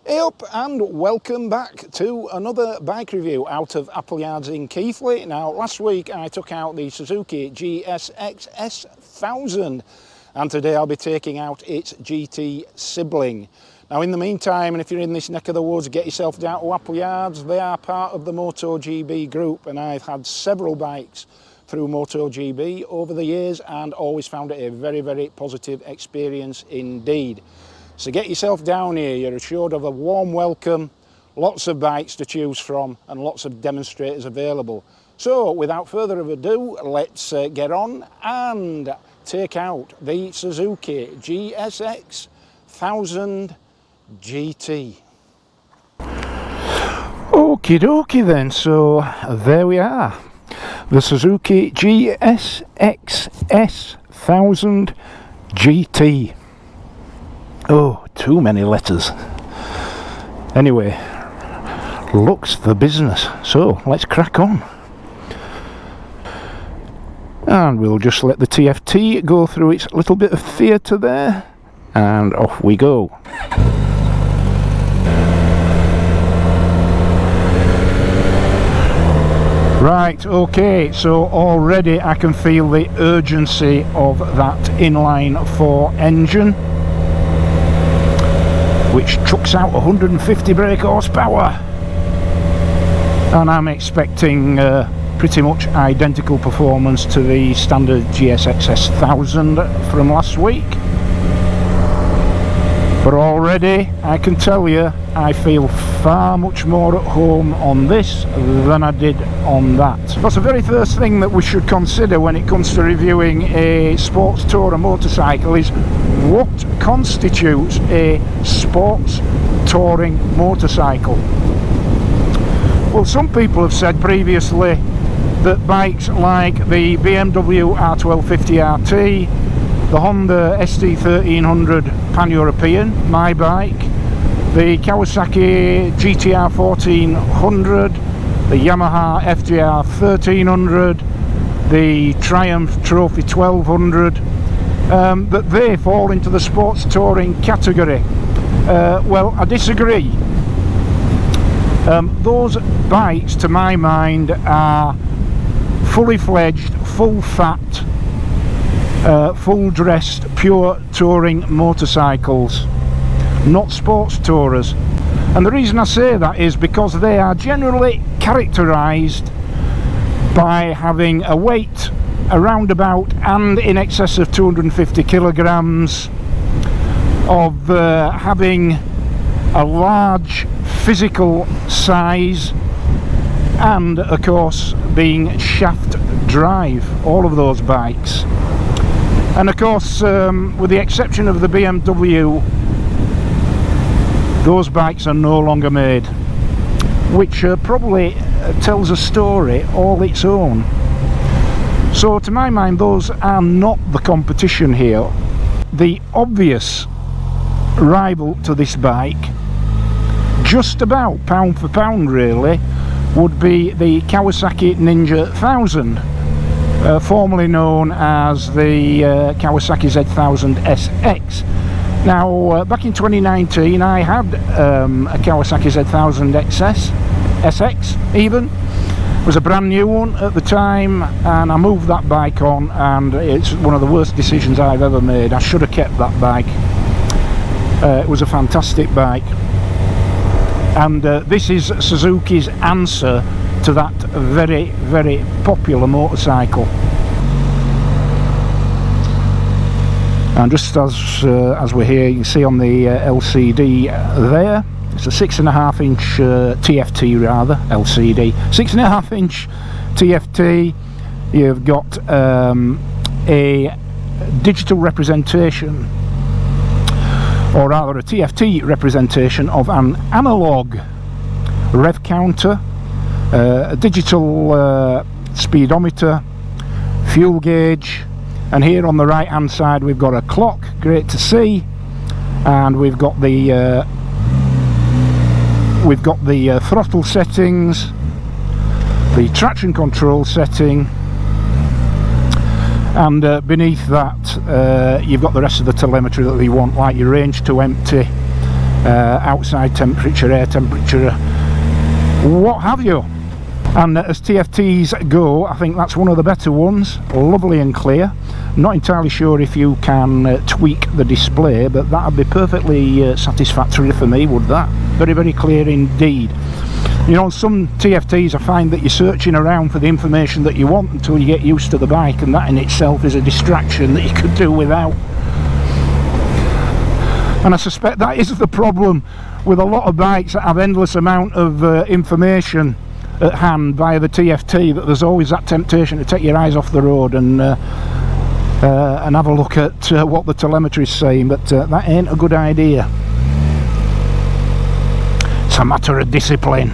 Hey up and welcome back to another bike review out of Apple Yards in Keighley. Now last week I took out the Suzuki GSXS 1000 and today I'll be taking out its GT sibling. Now in the meantime, and if you're in this neck of the woods, get yourself down to Apple Yards. They are part of the MotoGB group and I've had several bikes through MotoGB over the years and always found it a very, very positive experience indeed. So get yourself down here, you're assured of a warm welcome, lots of bikes to choose from and lots of demonstrators available. So without further ado, let's get on and take out the Suzuki GSX 1000 GT. Okie dokie then, so there we are. The Suzuki GSXS 1000 GT. Oh, too many letters. Anyway, looks the business. So let's crack on. And we'll just let the TFT go through its little bit of theatre there. And off we go. Right, okay, so already I can feel the urgency of that inline 4 engine, which chucks out 150 brake horsepower, and I'm expecting pretty much identical performance to the standard GSXS 1000 from last week. But already I can tell you I feel far much more at home on this than I did on that. That's the very first thing that we should consider when it comes to reviewing a sports tourer motorcycle, is what constitutes a sports touring motorcycle. Well, some people have said previously that bikes like the BMW R1250 RT, the Honda ST1300 Pan-European, my bike, the Kawasaki GTR 1400, the Yamaha FJR 1300, the Triumph Trophy 1200, that they fall into the sports touring category. Well, I disagree. Those bikes, to my mind, are fully fledged, full fat, full dressed, pure touring motorcycles, not sports tourers. And the reason I say that is because they are generally characterised by having a weight around about and in excess of 250 kilograms, of having a large physical size, and of course being shaft drive, all of those bikes. And of course, with the exception of the BMW, those bikes are no longer made, which probably tells a story all its own. So to my mind, those are not the competition here. The obvious rival to this bike, just about pound for pound really, would be the Kawasaki Ninja 1000. Formerly known as the Kawasaki Z1000 SX. Now, back in 2019 I had a Kawasaki Z1000 SX even. It was a brand new one at the time, and I moved that bike on, and it's one of the worst decisions I've ever made. I should have kept that bike. It was a fantastic bike, and this is Suzuki's answer to that very, very popular motorcycle. And just as we're here, you can see on the LCD there, it's a 6.5 inch TFT rather, LCD, 6.5 inch TFT. You've got a digital representation, or rather a TFT representation of an analog rev counter, a digital speedometer, fuel gauge, and here on the right hand side we've got a clock, great to see, and we've got the throttle settings, the traction control setting, and beneath that you've got the rest of the telemetry that you want, like your range to empty, outside temperature, air temperature, what have you. And as TFTs go, I think that's one of the better ones. Lovely and clear. Not entirely sure if you can tweak the display, but that would be perfectly satisfactory for me, would that? Very, very clear indeed. You know, some TFTs I find that you're searching around for the information that you want until you get used to the bike, and that in itself is a distraction that you could do without. And I suspect that is the problem with a lot of bikes that have endless amount of information at hand via the TFT, that there's always that temptation to take your eyes off the road and have a look at what the telemetry is saying, but that ain't a good idea. It's a matter of discipline.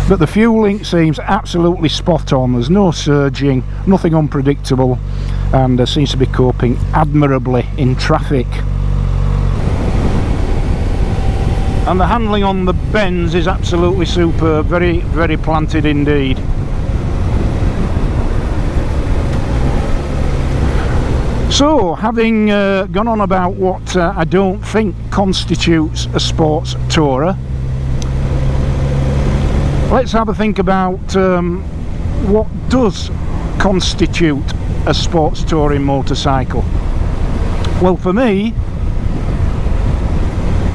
But the fuel link seems absolutely spot on. There's no surging, nothing unpredictable, and seems to be coping admirably in traffic. And the handling on the bends is absolutely superb, very, very planted indeed. So, having gone on about what I don't think constitutes a sports tourer, let's have a think about what does constitute a sports touring motorcycle. Well, for me,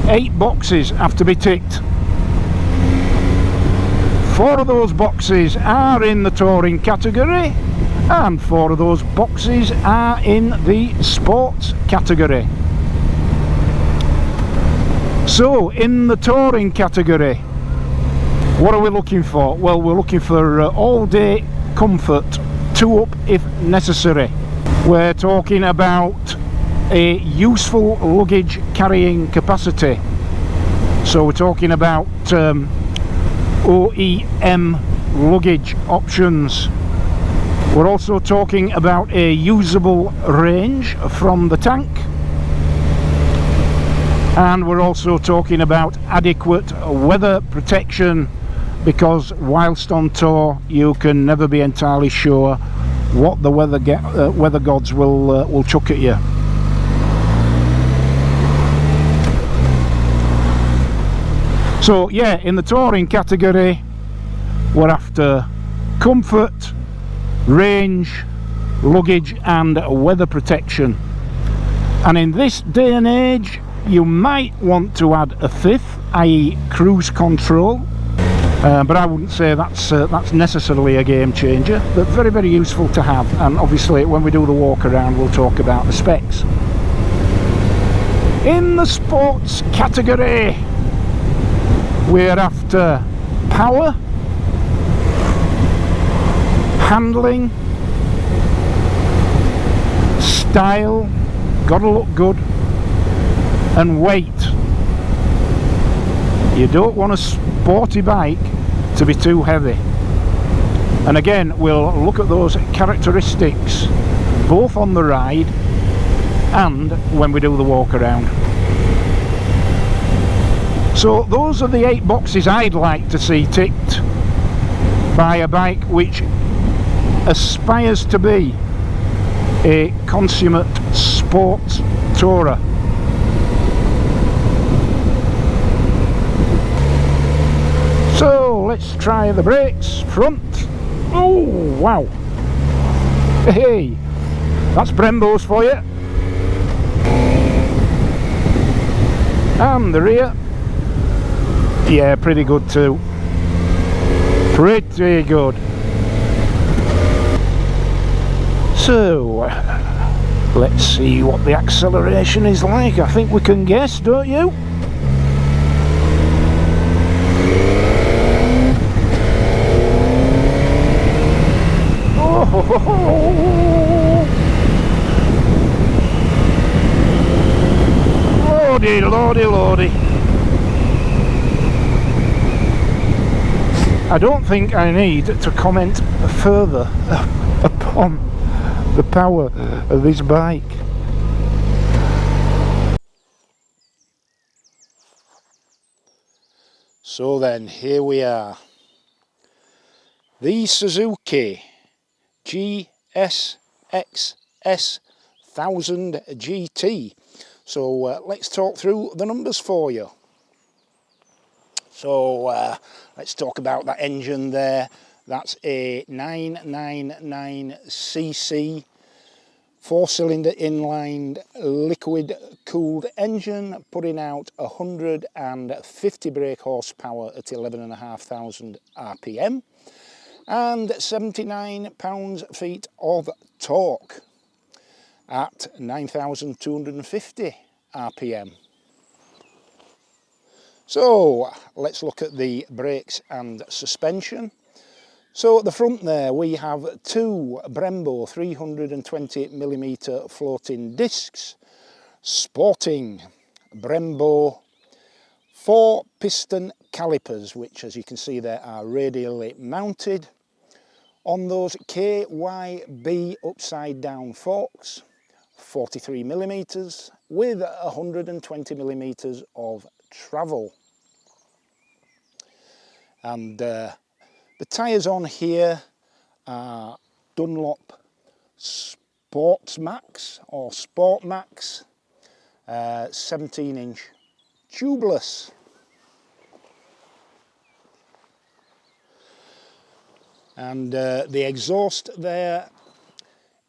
8 boxes have to be ticked. 4 of those boxes are in the touring category, and 4 of those boxes are in the sports category. So, in the touring category, what are we looking for? Well, we're looking for all-day comfort, 2 up if necessary. We're talking about a useful luggage carrying capacity, so we're talking about OEM luggage options. We're also talking about a usable range from the tank, and we're also talking about adequate weather protection, because whilst on tour you can never be entirely sure what the weather gods will chuck at you. So yeah, in the touring category, we're after comfort, range, luggage and weather protection. And in this day and age, you might want to add a 5th, i.e. cruise control, but I wouldn't say that's necessarily a game changer, but very, very useful to have. And obviously when we do the walk around, we'll talk about the specs. In the sports category, we're after power, handling, style, gotta look good, and weight. You don't want a sporty bike to be too heavy. And again, we'll look at those characteristics both on the ride and when we do the walk around. So those are the 8 boxes I'd like to see ticked by a bike which aspires to be a consummate sports tourer. So let's try the brakes. Front. Oh wow. Hey, that's Brembo's for you. And the rear. Yeah, pretty good too. Pretty good. So, let's see what the acceleration is like. I think we can guess, don't you? Oh, ho, ho, ho. Lordy, lordy, lordy. I don't think I need to comment further upon the power of this bike. So then, here we are. The Suzuki GSXS 1000 GT. So let's talk through the numbers for you. So let's talk about that engine there. That's a 999cc 4-cylinder inline liquid cooled engine, putting out 150 brake horsepower at 11,500 RPM and 79 pounds-feet of torque at 9,250 RPM. So let's look at the brakes and suspension. So at the front there we have two Brembo 320mm floating discs sporting Brembo 4-piston calipers, which as you can see there are radially mounted on those KYB upside down forks, 43mm with 120mm of travel. And the tyres on here are Dunlop Sports Max or Sport Max 17-inch tubeless. And the exhaust there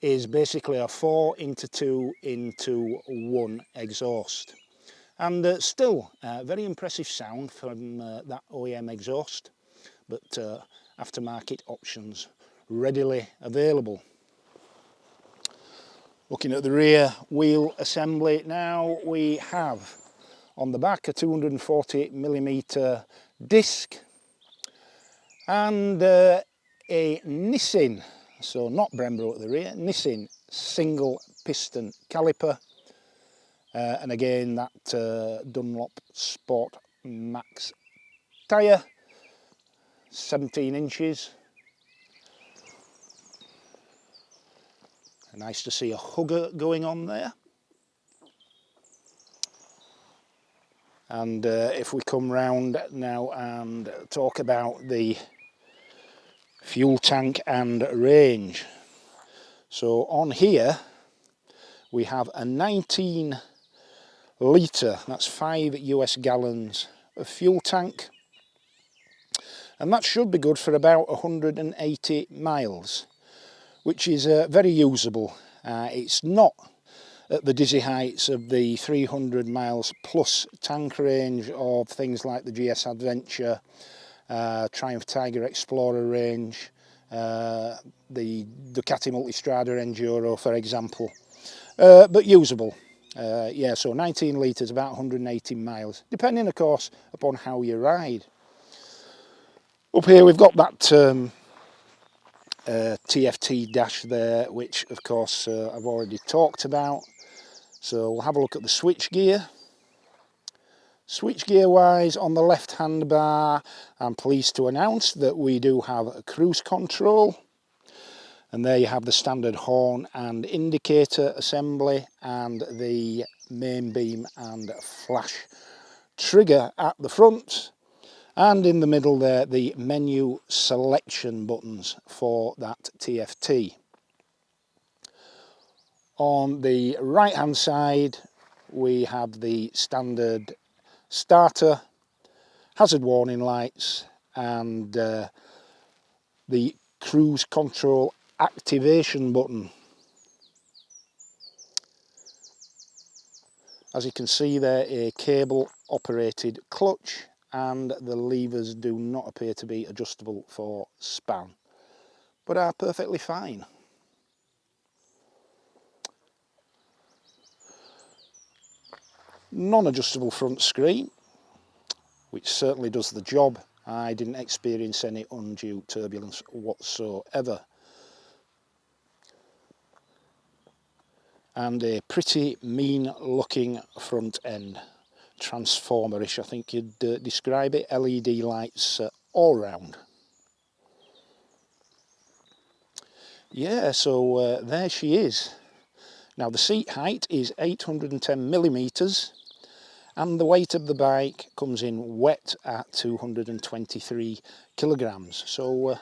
is basically a 4x2x1 exhaust. And still very impressive sound from that OEM exhaust, but aftermarket options readily available. Looking at the rear wheel assembly now, we have on the back a 240mm disc and a Nissin, so not Brembo at the rear, Nissin single piston caliper, and again that Dunlop Sport Max tyre, 17 inches. Nice to see a hugger going on there. And if we come round now and talk about the fuel tank and range. So on here we have a 19 litre, that's 5 US gallons of fuel tank. And that should be good for about 180 miles, which is very usable. It's not at the dizzy heights of the 300 miles plus tank range of things like the GS Adventure, Triumph Tiger Explorer range, the Ducati Multistrada Enduro for example, but usable. Yeah, so 19 litres, about 180 miles, depending of course upon how you ride. Up here we've got that TFT dash there, which of course I've already talked about. So we'll have a look at the switch gear. Switch gear wise, on the left hand bar, I'm pleased to announce that we do have a cruise control. And there you have the standard horn and indicator assembly and the main beam and flash trigger at the front. And in the middle there, the menu selection buttons for that TFT. On the right hand side, we have the standard starter, hazard warning lights, and the cruise control activation button. As you can see there, a cable operated clutch, and the levers do not appear to be adjustable for span, but are perfectly fine. Non-adjustable front screen, which certainly does the job. I didn't experience any undue turbulence whatsoever. And a pretty mean looking front end. Transformerish, I think you'd describe it. LED lights all round. Yeah, so there she is. Now the seat height is 810mm and the weight of the bike comes in wet at 223 kilograms. So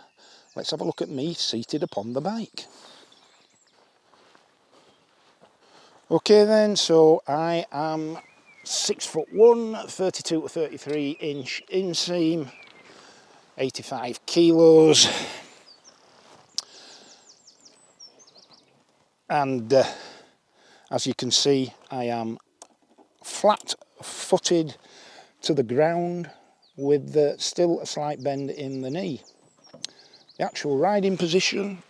let's have a look at me seated upon the bike. Okay then, so I am 6'1", 32 to 33 inch inseam, 85 kilos, and as you can see, I am flat footed to the ground with still a slight bend in the knee. The actual riding position,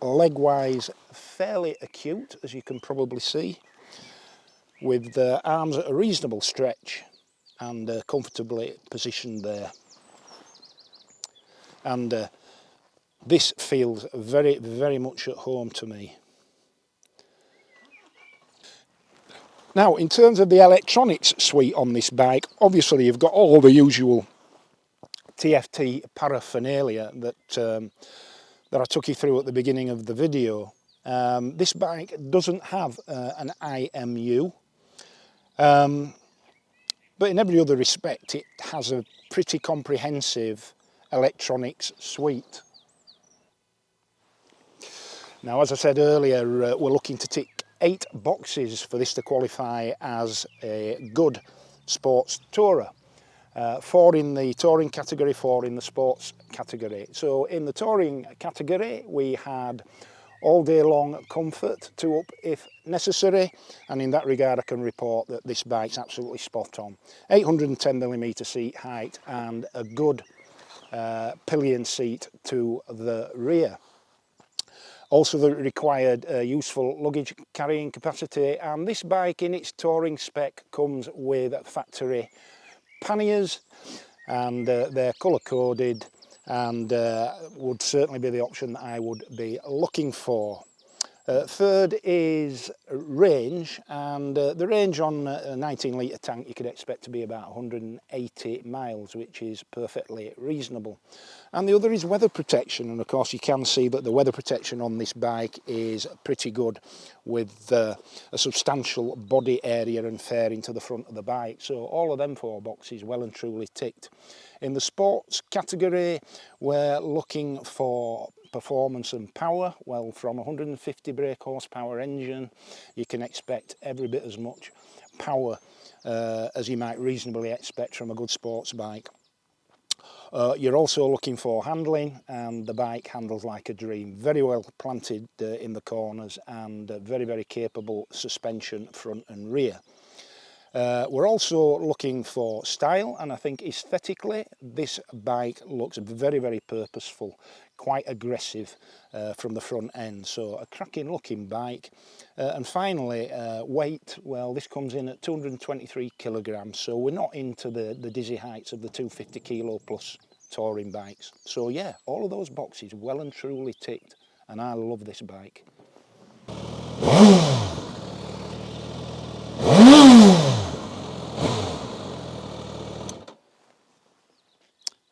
leg wise, fairly acute, as you can probably see, with arms at a reasonable stretch and comfortably positioned there. And this feels very, very much at home to me. Now, in terms of the electronics suite on this bike, obviously you've got all the usual TFT paraphernalia that I took you through at the beginning of the video. This bike doesn't have an IMU, but in every other respect it has a pretty comprehensive electronics suite. Now, as I said earlier, we're looking to tick 8 boxes for this to qualify as a good sports tourer. 4 in the touring category, 4 in the sports category. So in the touring category we had all day long comfort, 2 up if necessary, and in that regard I can report that this bike's absolutely spot on. 810mm seat height and a good pillion seat to the rear. Also the required useful luggage carrying capacity, and this bike in its touring spec comes with factory panniers, and they're colour coded and would certainly be the option that I would be looking for. Third is range, and the range on a 19 litre tank you could expect to be about 180 miles, which is perfectly reasonable. And the other is weather protection, and of course you can see that the weather protection on this bike is pretty good, with a substantial body area and fairing to the front of the bike. So all of them 4 boxes well and truly ticked. In the sports category we're looking for performance and power. Well, from 150 brake horsepower engine you can expect every bit as much power as you might reasonably expect from a good sports bike. You're also looking for handling, and the bike handles like a dream. Very well planted in the corners, and very, very capable suspension front and rear. We're also looking for style, and I think aesthetically this bike looks very, very purposeful, quite aggressive from the front end, so a cracking looking bike. And finally, weight, well, this comes in at 223 kilograms, so we're not into the dizzy heights of the 250 kilo plus touring bikes. So yeah, all of those boxes well and truly ticked, and I love this bike.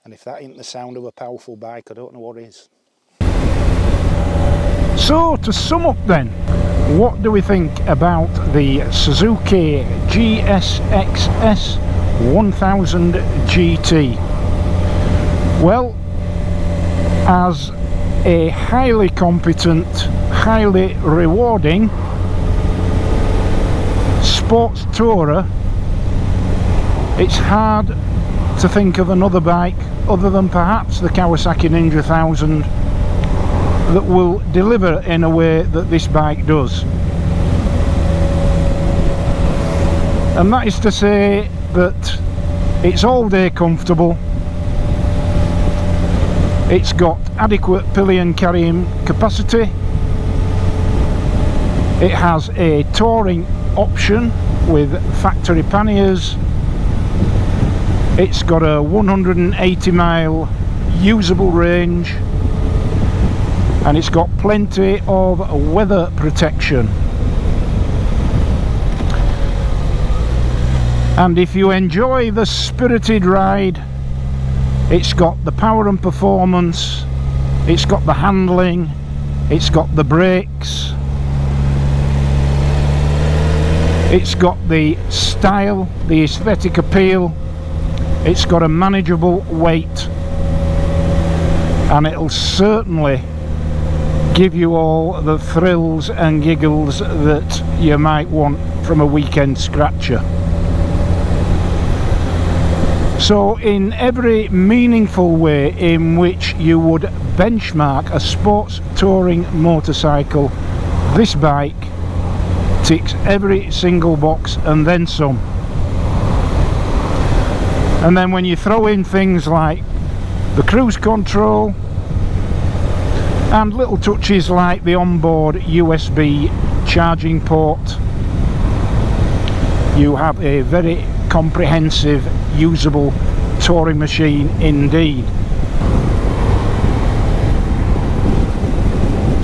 And if that ain't the sound of a powerful bike, I don't know what is. So to sum up then, what do we think about the Suzuki GSXS 1000 GT? Well, as a highly competent, highly rewarding sports tourer, it's hard to think of another bike other than perhaps the Kawasaki Ninja 1000 that will deliver in a way that this bike does. And that is to say that it's all day comfortable, it's got adequate pillion carrying capacity, it has a touring option with factory panniers, it's got a 180 mile usable range, and it's got plenty of weather protection. And if you enjoy the spirited ride, it's got the power and performance, it's got the handling, it's got the brakes, it's got the style, the aesthetic appeal, it's got a manageable weight, and it'll certainly give you all the thrills and giggles that you might want from a weekend scratcher. So in every meaningful way in which you would benchmark a sports touring motorcycle, this bike ticks every single box and then some. And then when you throw in things like the cruise control and little touches like the onboard USB charging port, you have a very comprehensive, usable touring machine indeed.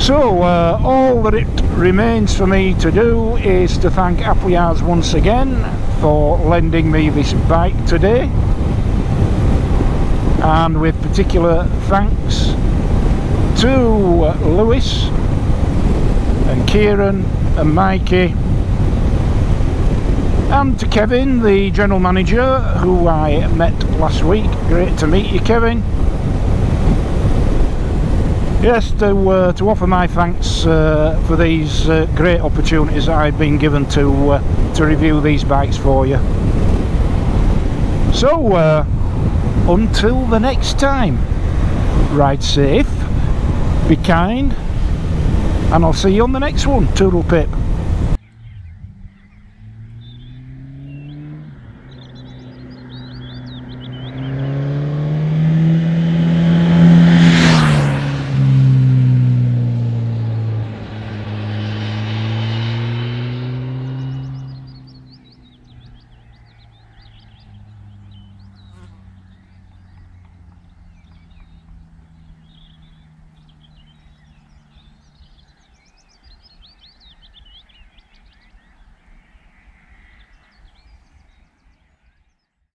So all that it remains for me to do is to thank Appleyards once again for lending me this bike today, and with particular thanks to Lewis and Kieran and Mikey, and to Kevin, the general manager, who I met last week. Great to meet you, Kevin. Yes, to offer my thanks for these great opportunities that I've been given to review these bikes for you. So until the next time, ride safe, be kind, and I'll see you on the next one. Toodle pip.